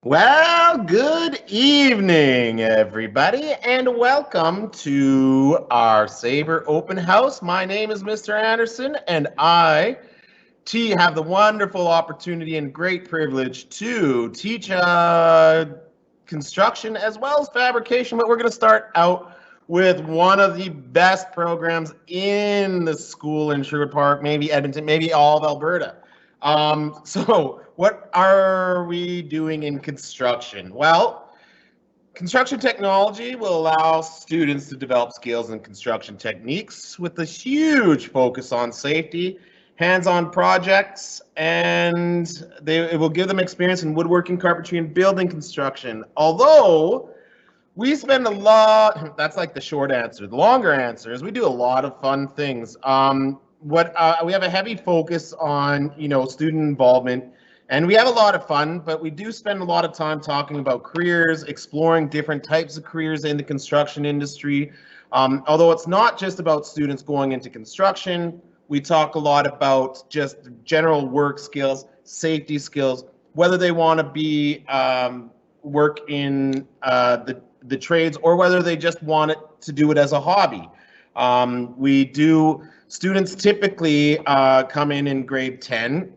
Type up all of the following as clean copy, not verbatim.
Well, good evening, everybody, and welcome to our Sabre Open House. My name is Mr. Anderson, and have the wonderful opportunity and great privilege to teach construction as well as fabrication. But we're going to start out with one of the best programs in the school in Sherwood Park, maybe Edmonton, maybe all of Alberta. So what are we doing in construction? Well, construction technology will allow students to develop skills in construction techniques with a huge focus on safety, hands-on projects, and it will give them experience in woodworking, carpentry, and building construction. Although we spend a lot, that's like the short answer. The longer answer is we do a lot of fun things. What We have a heavy focus on, student involvement, and we have a lot of fun, but we do spend a lot of time talking about careers, exploring different types of careers in the construction industry. Although it's not just about students going into construction, we talk a lot about just general work skills, safety skills, whether they want to be work in the trades or whether they just want it to do it as a hobby. Students typically come in grade 10.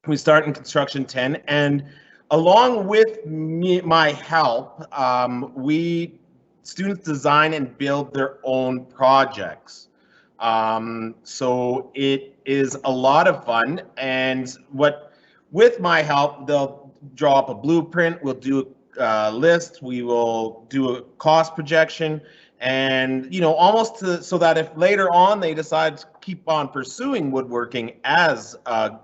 We start in construction 10, and along with my help, students design and build their own projects. So it is a lot of fun, and with my help, they'll draw up a blueprint, we'll do a list, we will do a cost projection, and so that if later on they decide to keep on pursuing woodworking as a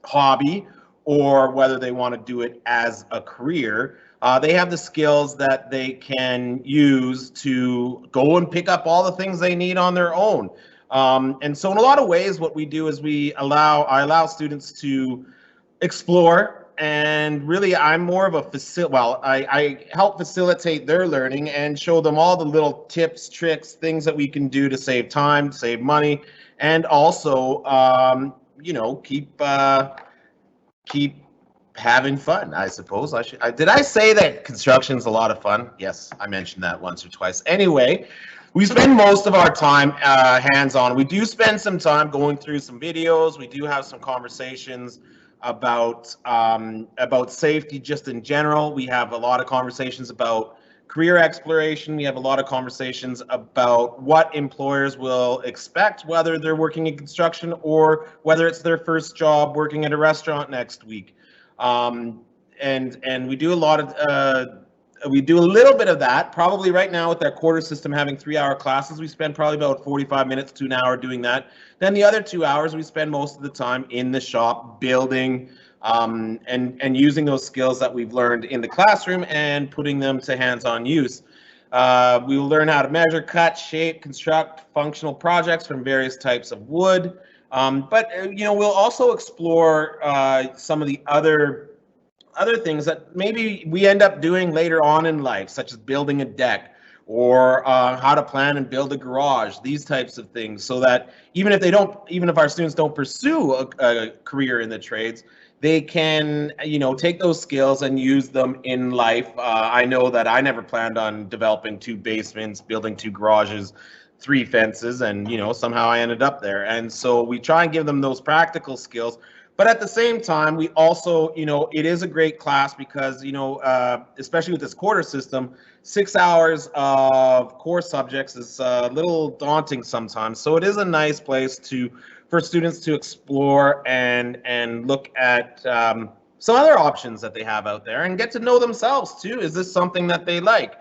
hobby, or whether they want to do it as a career, they have the skills that they can use to go and pick up all the things they need on their own. And so in a lot of ways, what we do is I allow students to explore, and really I'm more of I help facilitate their learning and show them all the little tips, tricks, things that we can do to save time, save money, and also keep having fun, I suppose. Did I say that construction's a lot of fun? Yes, I mentioned that once or twice. Anyway, we spend most of our time hands-on. We do spend some time going through some videos. We do have some conversations about safety just in general. We have a lot of conversations about career exploration. We have a lot of conversations about what employers will expect, whether they're working in construction or whether it's their first job working at a restaurant next week. And we do we do a little bit of that. Probably right now with our quarter system having 3-hour classes, we spend probably about 45 minutes to an hour doing that. Then the other 2 hours we spend most of the time in the shop building, and using those skills that we've learned in the classroom and putting them to hands-on use. We will learn how to measure, cut, shape, construct functional projects from various types of wood. But we'll also explore some of the other things that maybe we end up doing later on in life, such as building a deck, or how to plan and build a garage, these types of things, so that even if our students don't pursue a career in the trades, they can take those skills and use them in life. I know that I never planned on developing 2 basements, building 2 garages, 3 fences, and somehow I ended up there. And so we try and give them those practical skills. But at the same time, we also, it is a great class because, especially with this quarter system, 6 hours of core subjects is a little daunting sometimes. So it is a nice place for students to explore and look at some other options that they have out there and get to know themselves too. Is this something that they like?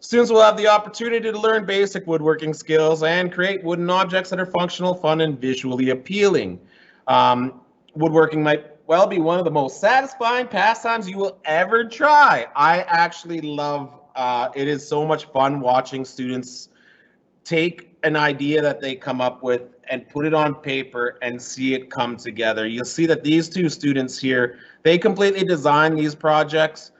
Students will have the opportunity to learn basic woodworking skills and create wooden objects that are functional, fun, and visually appealing. Woodworking might well be one of the most satisfying pastimes you will ever try. I actually love it is so much fun watching students take an idea that they come up with and put it on paper and see it come together. You'll see that these 2 students here, they completely designed these projects.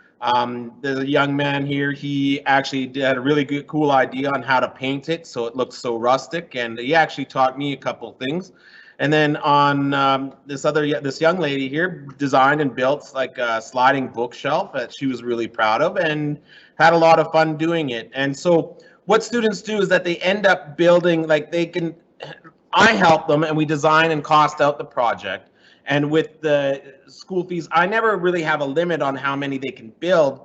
There's a young man here, he actually had a really cool idea on how to paint it so it looks so rustic, and he actually taught me a couple things. And then on this young lady here designed and built like a sliding bookshelf that she was really proud of and had a lot of fun doing it. And so what students do is that they end up building, like I help them and we design and cost out the project. And with the school fees, I never really have a limit on how many they can build,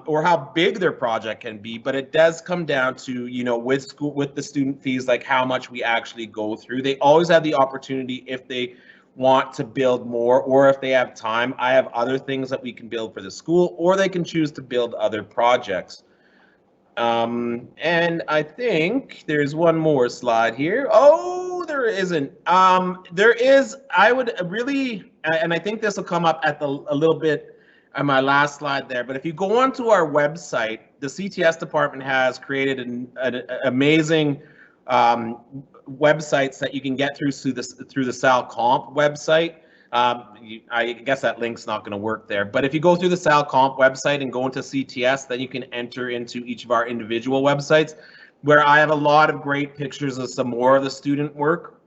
or how big their project can be, but it does come down to, with the student fees, like how much we actually go through. They always have the opportunity, if they want to build more, or if they have time, I have other things that we can build for the school, or they can choose to build other projects. And I think there's one more slide here. Oh, there isn't. There is, I would really, and I think this will come up at a little bit on my last slide there, but if you go onto our website, the CTS department has created an amazing websites that you can get through the Sal Comp website. I guess that link's not going to work there, but if you go through the Sal Comp website and go into CTS, then you can enter into each of our individual websites, where I have a lot of great pictures of some more of the student work,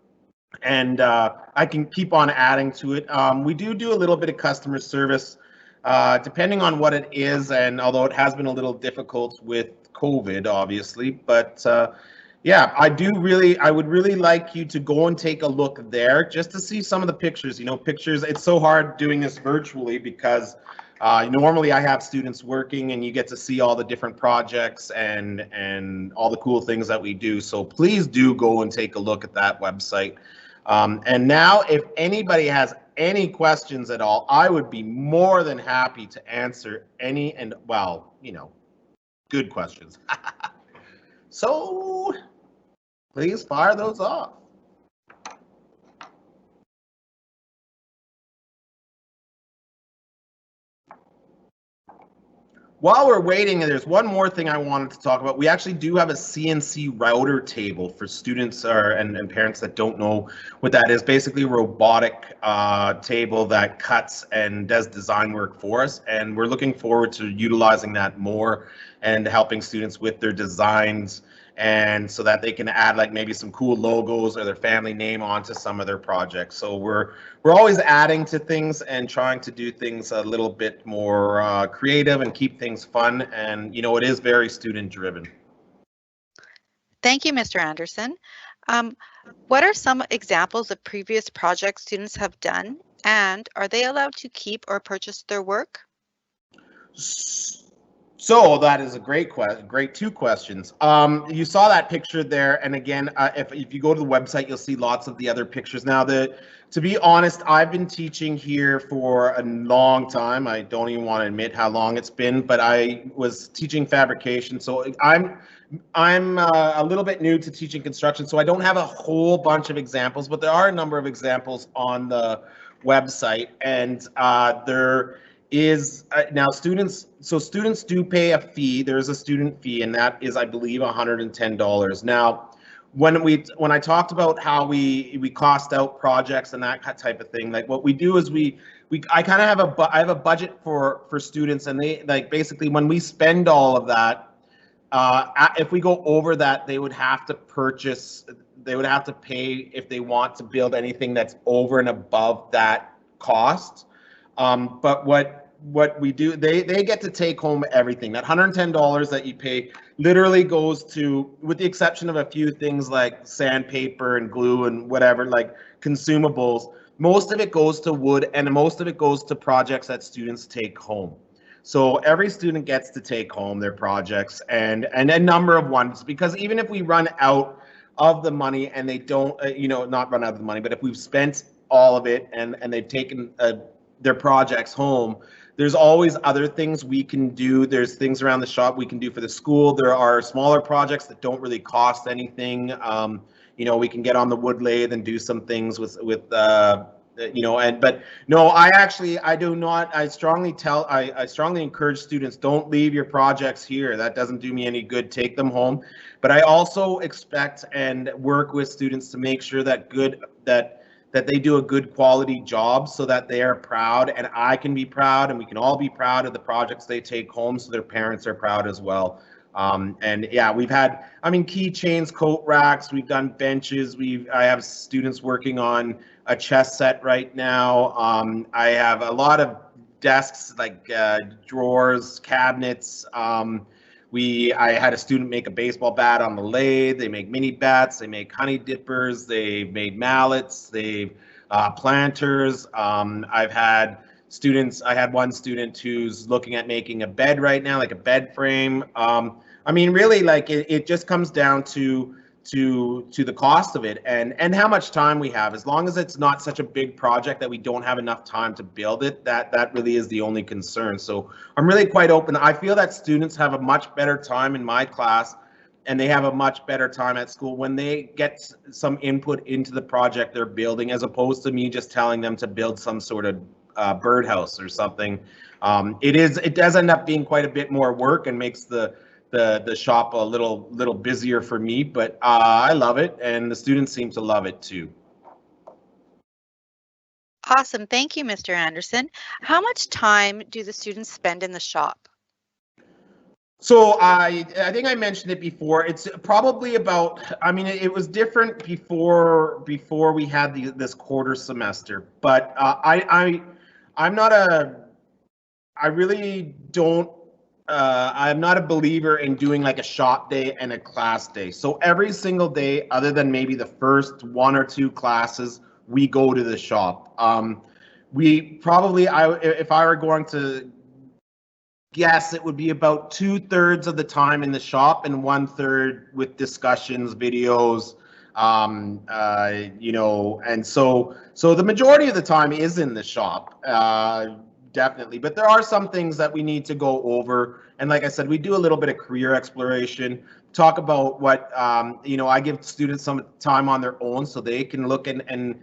and I can keep on adding to it. We do a little bit of customer service, depending on what it is, and although it has been a little difficult with COVID, obviously, but yeah, I would really like you to go and take a look there just to see some of the pictures. Pictures, it's so hard doing this virtually because normally I have students working and you get to see all the different projects and all the cool things that we do. So please do go and take a look at that website. And now, if anybody has any questions at all, I would be more than happy to answer any, and well, good questions. So please fire those off. While we're waiting, there's one more thing I wanted to talk about. We actually do have a CNC router table for students and parents that don't know what that is. Basically, a robotic table that cuts and does design work for us. And we're looking forward to utilizing that more and helping students with their designs, and so that they can add like maybe some cool logos or their family name onto some of their projects. So we're always adding to things and trying to do things a little bit more creative and keep things fun. And it is very student driven. Thank you, Mr. Anderson. What are some examples of previous projects students have done, and are they allowed to keep or purchase their work? So that is a great two questions. You saw that picture there, and again, if you go to the website, you'll see lots of the other pictures. Now, to be honest, I've been teaching here for a long time. I don't even want to admit how long it's been, but I was teaching fabrication, so I'm a little bit new to teaching construction, so I don't have a whole bunch of examples, but there are a number of examples on the website, and there is now students do pay a fee. There's a student fee, and that is, I believe, $110. Now, when I talked about how we cost out projects and that type of thing, like what we do is I kind of I have a budget for students, and they, like, basically when we spend all of that, if we go over that, they would have to pay if they want to build anything that's over and above that cost. But what we do, they get to take home everything. That $110 that you pay literally goes to, with the exception of a few things like sandpaper and glue and whatever, like consumables, most of it goes to wood, and most of it goes to projects that students take home. So every student gets to take home their projects and a number of ones, because even if we run out of the money and they don't, not run out of the money, but if we've spent all of it and they've taken their projects home, there's always other things we can do. There's things around the shop we can do for the school. There are smaller projects that don't really cost anything. We can get on the wood lathe and do some things with but no, I do not. I strongly encourage students, don't leave your projects here. That doesn't do me any good. Take them home. But I also expect and work with students to make sure that they do a good quality job, so that they are proud, and I can be proud, and we can all be proud of the projects they take home, so their parents are proud as well. And yeah, we've had, I mean, keychains, coat racks, we've done benches. I have students working on a chess set right now. I have a lot of desks, like drawers, cabinets. I had a student make a baseball bat on the lathe. They make mini bats. They make honey dippers. They made mallets. They planters. I've had students. I had one student who's looking at making a bed right now, like a bed frame. I mean, really, like it just comes down to the cost of it and how much time we have. As long as it's not such a big project that we don't have enough time to build it, that really is the only concern. So I'm really quite open. I feel that students have a much better time in my class, and they have a much better time at school when they get some input into the project they're building, as opposed to me just telling them to build some sort of birdhouse or something. It does end up being quite a bit more work and makes the shop a little busier for me, but I love it, and the students seem to love it too. Awesome. Thank you, Mr. Anderson. How much time do the students spend in the shop? So I think I mentioned it before. It's probably about, I mean, it was different before we had this quarter semester, but I'm not I really don't. I'm not a believer in doing like a shop day and a class day. So every single day, other than maybe the first 1 or 2 classes, we go to the shop. We probably, if I were going to guess, it would be about 2/3 of the time in the shop and 1/3 with discussions, videos, and so the majority of the time is in the shop. Definitely, but there are some things that we need to go over, and like I said, we do a little bit of career exploration, talk about what I give students some time on their own so they can look and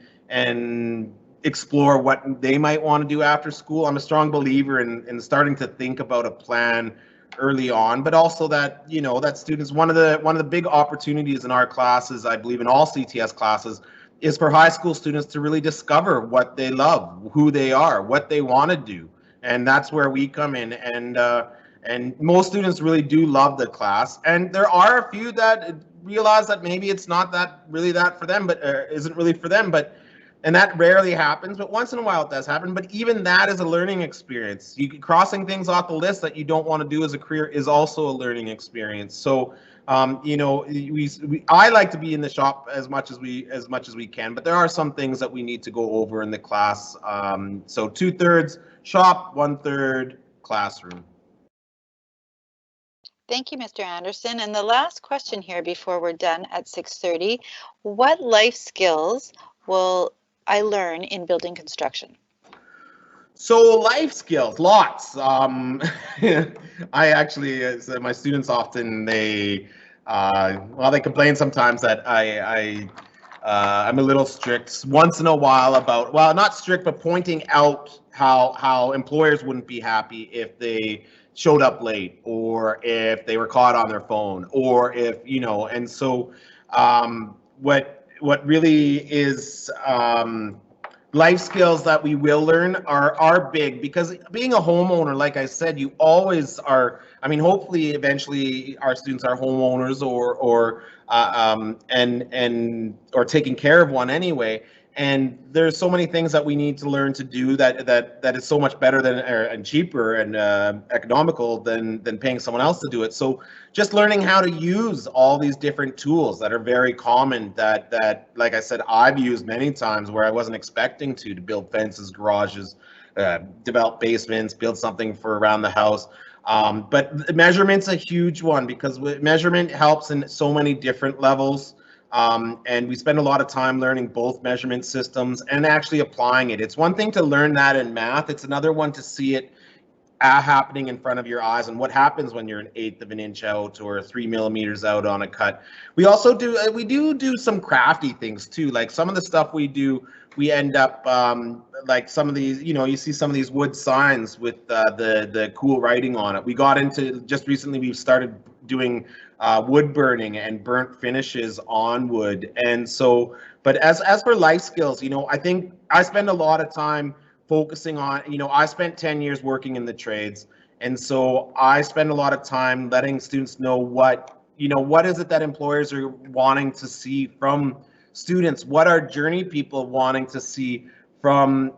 explore what they might want to do after school. I'm a strong believer in starting to think about a plan early on, but also that that students, one of the big opportunities in our classes, I believe in all CTS classes, is for high school students to really discover what they love, who they are, what they want to do. And that's where we come in. And most students really do love the class. And there are a few that realize that maybe it's not that for them, but isn't really for them. And that rarely happens, but once in a while it does happen. But even that is a learning experience. Crossing things off the list that you don't want to do as a career is also a learning experience. So I like to be in the shop as much as we can, but there are some things that we need to go over in the class. So 2/3 shop, 1/3 classroom. Thank you, Mr. Anderson. And the last question here before we're done at 6:30, what life skills will I learn in building construction? So life skills, lots. I actually, so my students often they complain sometimes that I'm a little strict once in a while about, well, not strict, but pointing out how employers wouldn't be happy if they showed up late, or if they were caught on their phone, or if and so what really is life skills that we will learn are big, because being a homeowner, like I said, you always are. I mean, hopefully, eventually, our students are homeowners or taking care of one anyway. And there's so many things that we need to learn to do that is so much better than and cheaper and economical than paying someone else to do it. So just learning how to use all these different tools that are very common that like I said, I've used many times where I wasn't expecting to build fences, garages, develop basements, build something for around the house. But measurement's a huge one, because measurement helps in so many different levels. And we spend a lot of time learning both measurement systems and actually applying it. It's one thing to learn that in math. It's another one to see it happening in front of your eyes, and what happens when you're 1/8 of an inch out or 3 millimeters out on a cut. We also do some crafty things too. Like some of the stuff we do, we end up like some of these, you see some of these wood signs with the cool writing on it. We got into just recently, we've started doing wood burning and burnt finishes on wood. And so, but as for life skills, I think I spend a lot of time focusing on, I spent 10 years working in the trades, And so I spend a lot of time letting students know what is it that employers are wanting to see from students, what are journey people wanting to see from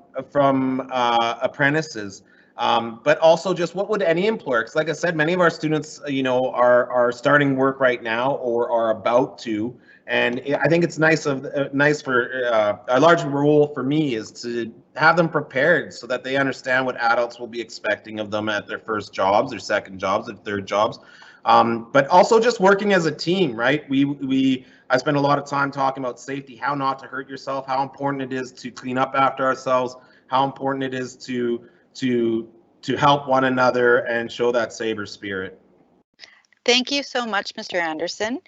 apprentices, but also just what would any employer, because like I said, many of our students, are starting work right now or are about to. And I think it's nice for a large role for me is to have them prepared so that they understand what adults will be expecting of them at their first jobs, their second jobs, their third jobs. But also just working as a team, right? I spend a lot of time talking about safety, how not to hurt yourself, how important it is to clean up after ourselves, how important it is to help one another and show that saber spirit. Thank you so much, Mr. Anderson.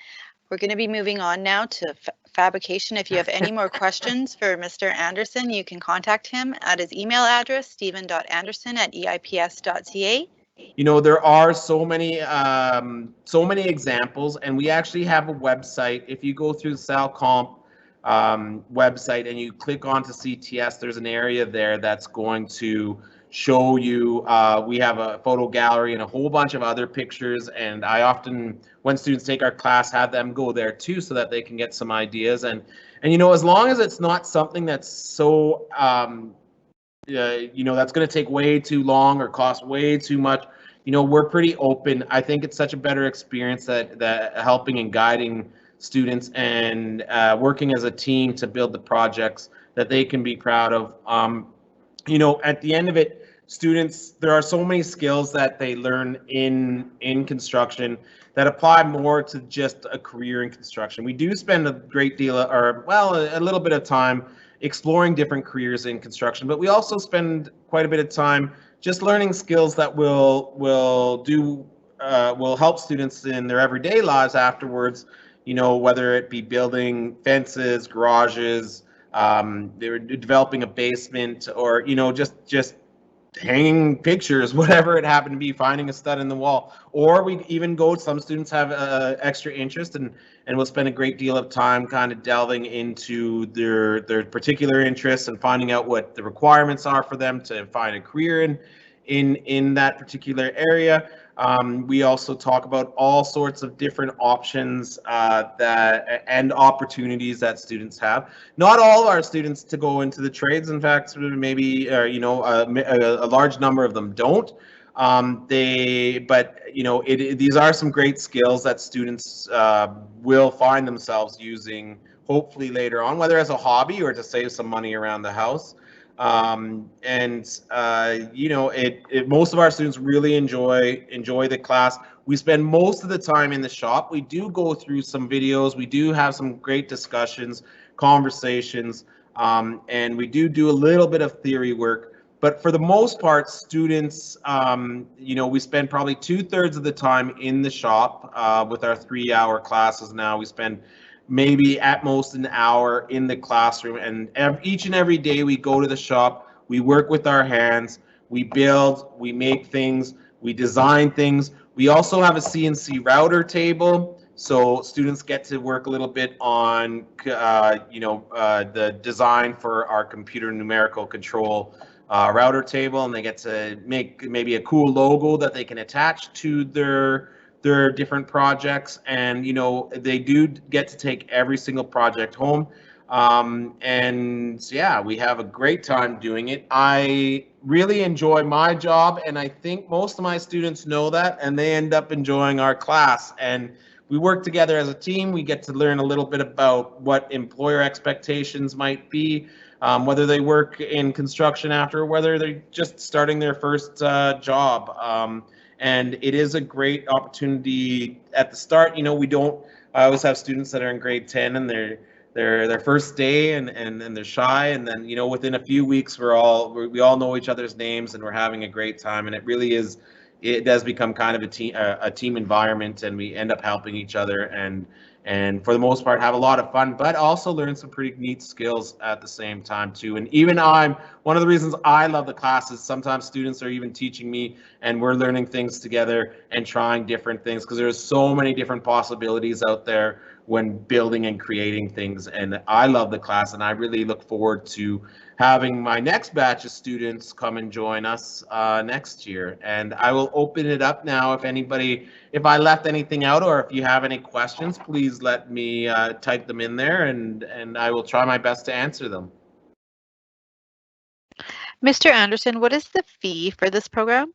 We're going to be moving on now to fabrication. If you have any more questions for Mr. Anderson, you can contact him at his email address, stephen.anderson@eips.ca. There are so many examples, and we actually have a website. If you go through the SalComp website and you click onto CTS, there's an area there that's going to show you. We have a photo gallery and a whole bunch of other pictures, and I often, when students take our class, have them go there too so that they can get some ideas. And as long as it's not something that's so that's going to take way too long or cost way too much, we're pretty open. I think it's such a better experience that helping and guiding students and working as a team to build the projects that they can be proud of. At the end of it, students, there are so many skills that they learn in construction that apply more to just a career in construction. We do spend a great deal a little bit of time exploring different careers in construction, but we also spend quite a bit of time just learning skills that will help students in their everyday lives afterwards. Whether it be building fences, garages, they're developing a basement, or just hanging pictures, whatever it happened to be, finding a stud in the wall. Or we even some students have extra interest and we'll spend a great deal of time kind of delving into their particular interests and finding out what the requirements are for them to find a career in that particular area. We also talk about all sorts of different options and opportunities that students have. Not all of our students to go into the trades. In fact, maybe a large number of them don't. These are some great skills that students will find themselves using, hopefully later on, whether as a hobby or to save some money around the house. Most of our students really enjoy the class. We spend most of the time in the shop. We do go through some videos. We do have some great discussions, conversations, and we do a little bit of theory work. But for the most part, students, we spend probably 2/3 of the time in the shop with our 3-hour classes now. We spend maybe at most an hour in the classroom, and each and every day we go to the shop, we work with our hands, we build, we make things, we design things. We also have a CNC router table, so students get to work a little bit on the design for our computer numerical control router table, and they get to make maybe a cool logo that they can attach to their different projects. And they do get to take every single project home, and yeah, we have a great time doing it. I really enjoy my job, and I think most of my students know that, and they end up enjoying our class. And we work together as a team. We get to learn a little bit about what employer expectations might be, whether they work in construction after, or whether they're just starting their first job. And it is a great opportunity at the start. I always have students that are in grade 10 and they're their first day and they're shy, and then within a few weeks we all know each other's names and we're having a great time. And it does become kind of a team environment, and we end up helping each other and for the most part have a lot of fun, but also learn some pretty neat skills at the same time too. And even one of the reasons I love the class is sometimes students are even teaching me, and we're learning things together and trying different things, because there's so many different possibilities out there when building and creating things. And I love the class, and I really look forward to having my next batch of students come and join us next year. And I will open it up now. If I left anything out or if you have any questions, please let me type them in there, and I will try my best to answer them. Mr. Anderson, what is the fee for this program?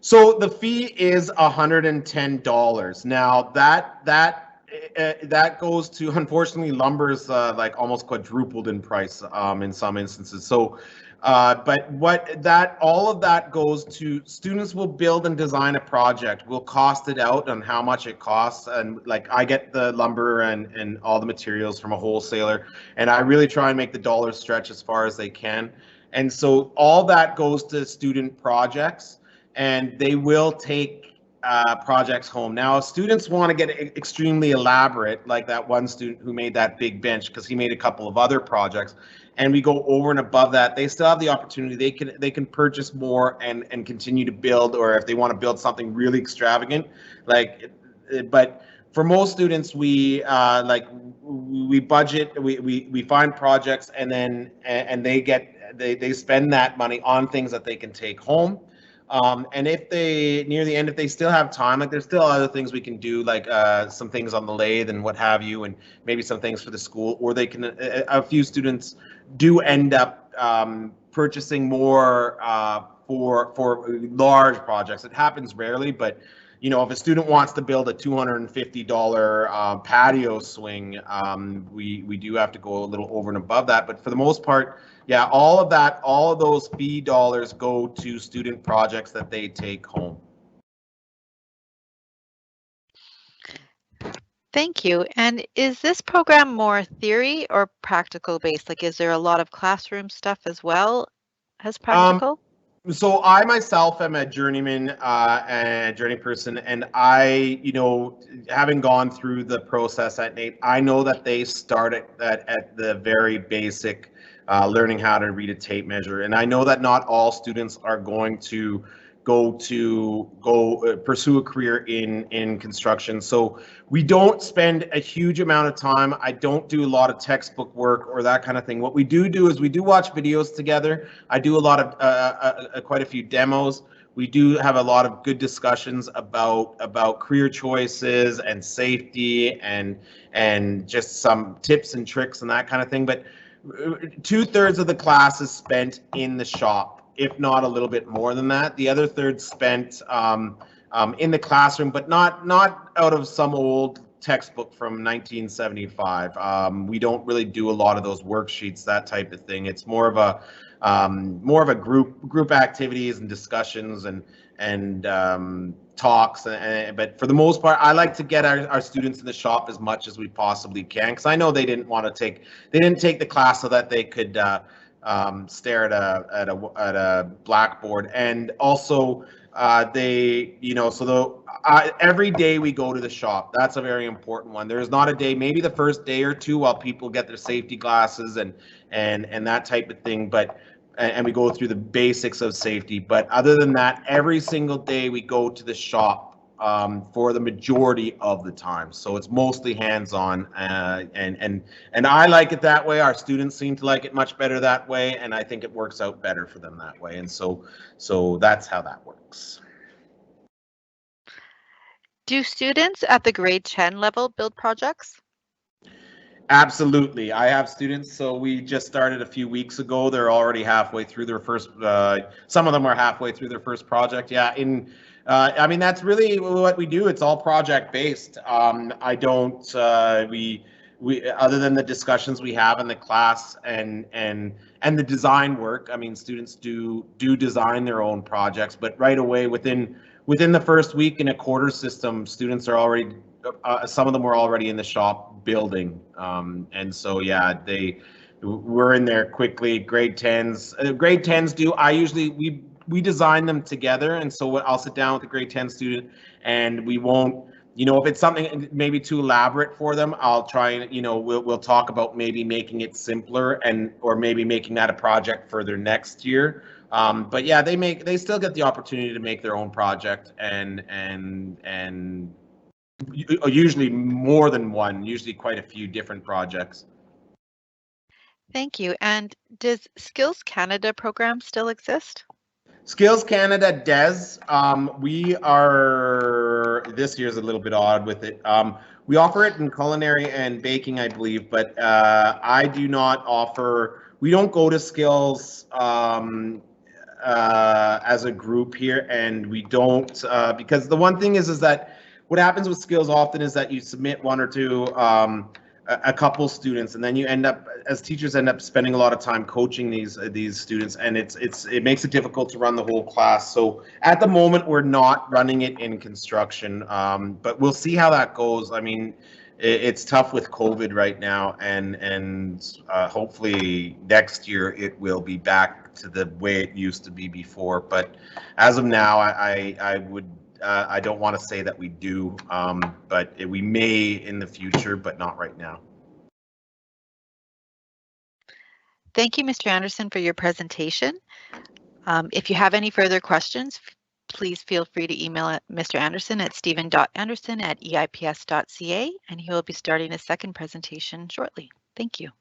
So the fee is $110. Now that goes to, unfortunately, lumber's like almost quadrupled in price in some instances. So but all of that goes to students will build and design a project. We'll cost it out on how much it costs, and like I get the lumber and all the materials from a wholesaler, and I really try and make the dollars stretch as far as they can. And so all that goes to student projects, and they will take projects home. Now, if students want to get extremely elaborate, like that one student who made that big bench because he made a couple of other projects, and we go over and above that, they still have the opportunity. They can purchase more and continue to build, or if they want to build something really extravagant, like. But for most students, we budget, we find projects, and then they spend that money on things that they can take home. And if they, near the end, if they still have time, like there's still other things we can do, like some things on the lathe and what have you, and maybe some things for the school, or they can, a few students do end up purchasing more for large projects. It happens rarely, but you know, if a student wants to build a $250 patio swing, we do have to go a little over and above that. But for the most part, yeah, all of those fee dollars go to student projects that they take home. Thank you. And is this program more theory or practical based? Like, is there a lot of classroom stuff as well as practical? So I myself am a journeyman and a journey person, and I, you know, having gone through the process at NAIT, I know that they start at the very basic, learning how to read a tape measure, and I know that not all students are going to pursue a career in construction. So we don't spend a huge amount of time. I don't do a lot of textbook work or that kind of thing. What we do is we do watch videos together. I do a lot of quite a few demos. We do have a lot of good discussions about career choices and safety and just some tips and tricks and that kind of thing. But 2/3 of the class is spent in the shop, if not a little bit more than that. The other third spent in the classroom, but not out of some old textbook from 1975. We don't really do a lot of those worksheets, that type of thing. It's more of a group activities and discussions and talks. But for the most part, I like to get our students in the shop as much as we possibly can, because I know they didn't take the class so that they could stare at a blackboard. And also every day we go to the shop. That's a very important one. There's not a day, maybe the first day or two, while people get their safety glasses and that type of thing, but and we go through the basics of safety. But other than that, every single day we go to the shop for the majority of the time. So it's mostly hands-on, and I like it that way. Our students seem to like it much better that way, and I think it works out better for them that way. And so that's how that works. Do students at the grade 10 level build projects? Absolutely. I have students, so we just started a few weeks ago. They're already halfway through their first, some of them are halfway through their first project. Yeah, I mean, that's really what we do. It's all project based. I don't, we other than the discussions we have in the class and the design work. I mean, students do design their own projects, but right away within the first week in a quarter system, students are already, some of them were already in the shop building. And so, yeah, we're in there quickly. Grade 10s do, we design them together. And so I'll sit down with a grade 10 student, and we won't, if it's something maybe too elaborate for them, I'll try and, we'll talk about maybe making it simpler or maybe making that a project for their next year. But yeah, they still get the opportunity to make their own project and usually more than one, usually quite a few different projects. Thank you. And does Skills Canada program still exist? Skills Canada does. We are, this year's a little bit odd with it. We offer it in culinary and baking, I believe, but I do not offer, we don't go to Skills as a group here, and we don't, because the one thing is that what happens with Skills often is that you submit one or two, a couple students, and then you end up, as teachers, end up spending a lot of time coaching these students, and it makes it difficult to run the whole class. So at the moment, we're not running it in construction, but we'll see how that goes. I mean, it's tough with COVID right now, and hopefully next year it will be back to the way it used to be before. But as of now, I would. I don't want to say that we do, but we may in the future, but not right now. Thank you, Mr. Anderson, for your presentation. If you have any further questions, please feel free to email Mr. Anderson at stephen.anderson@eips.ca, and he will be starting a second presentation shortly. Thank you.